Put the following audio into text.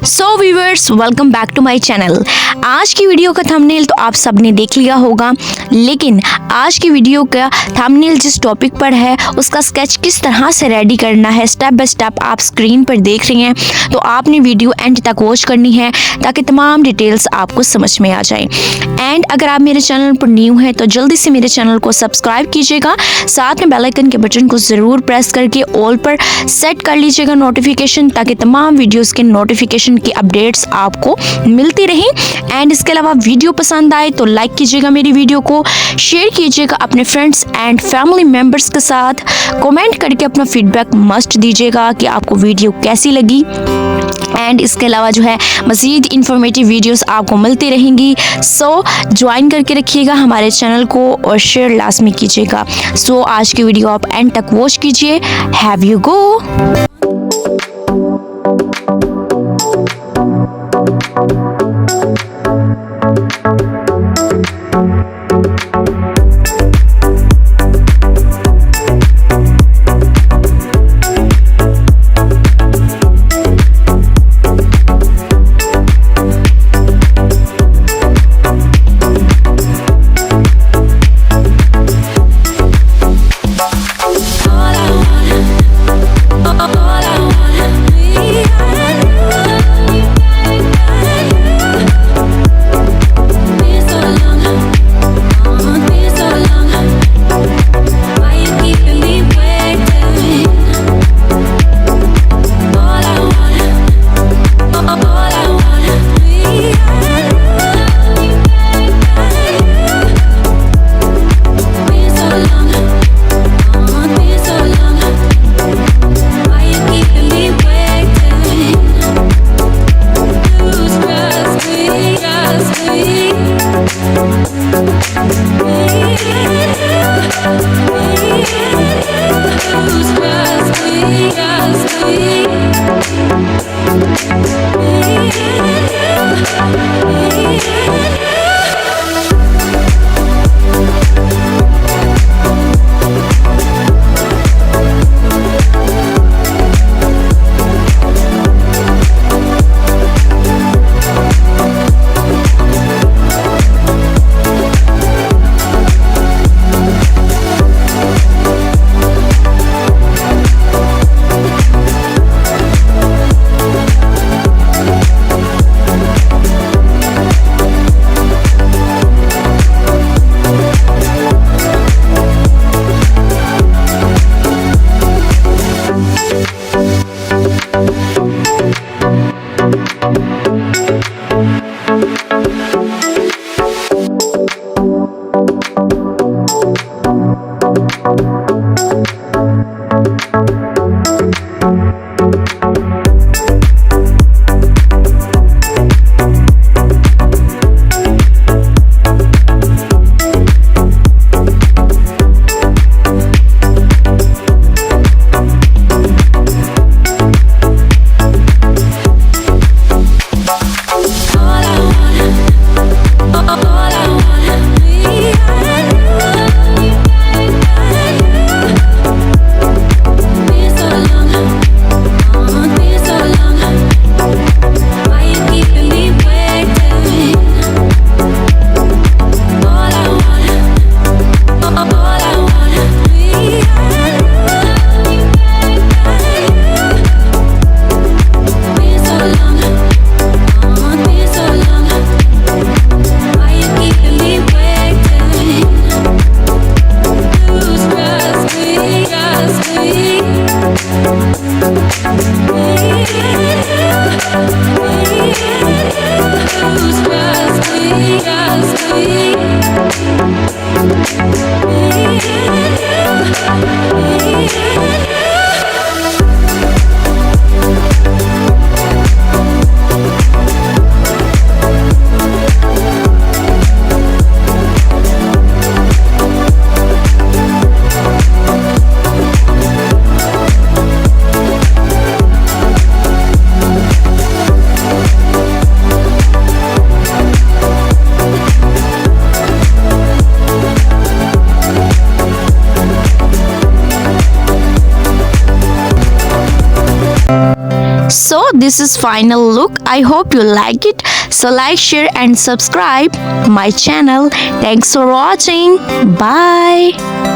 So viewers, welcome back to my channel. आज की video का थंबनेल तो आप सबने देख लिया होगा, लेकिन आज की वीडियो का थंबनेल जिस टॉपिक पर है उसका स्केच किस तरह से रेडी करना है स्टेप बाय स्टेप आप स्क्रीन पर देख रहे हैं। तो आपने वीडियो एंड तक वॉच करनी है ताकि तमाम डिटेल्स आपको समझ में आ जाए। एंड अगर आप मेरे चैनल पर न्यू हैं तो जल्दी से मेरे चैनल को सब्सक्राइब कीजिएगा, साथ में बेल आइकन के बटन को ज़रूर प्रेस करके ऑल पर सेट कर लीजिएगा नोटिफिकेशन, ताकि तमाम वीडियोस के नोटिफिकेशन की अपडेट्स आपको मिलती रहें। एंड इसके अलावा वीडियो पसंद आए तो लाइक कीजिएगा, मेरी वीडियो को शेयर कीजिएगा अपने फ्रेंड्स एंड फैमिली मेम्बर्स के साथ, कमेंट करके अपना फीडबैक मस्ट दीजिएगा कि आपको वीडियो कैसी लगी। एंड इसके अलावा जो है मज़ीद इंफॉर्मेटिव वीडियोस आपको मिलती रहेंगी। सो ज्वाइन करके रखिएगा हमारे चैनल को और शेयर लाजमी कीजिएगा। सो आज की वीडियो आप एंड तक वॉच कीजिए। Have you go. this is final look. I hope you like it. So like, share and subscribe my channel. Thanks for watching. Bye.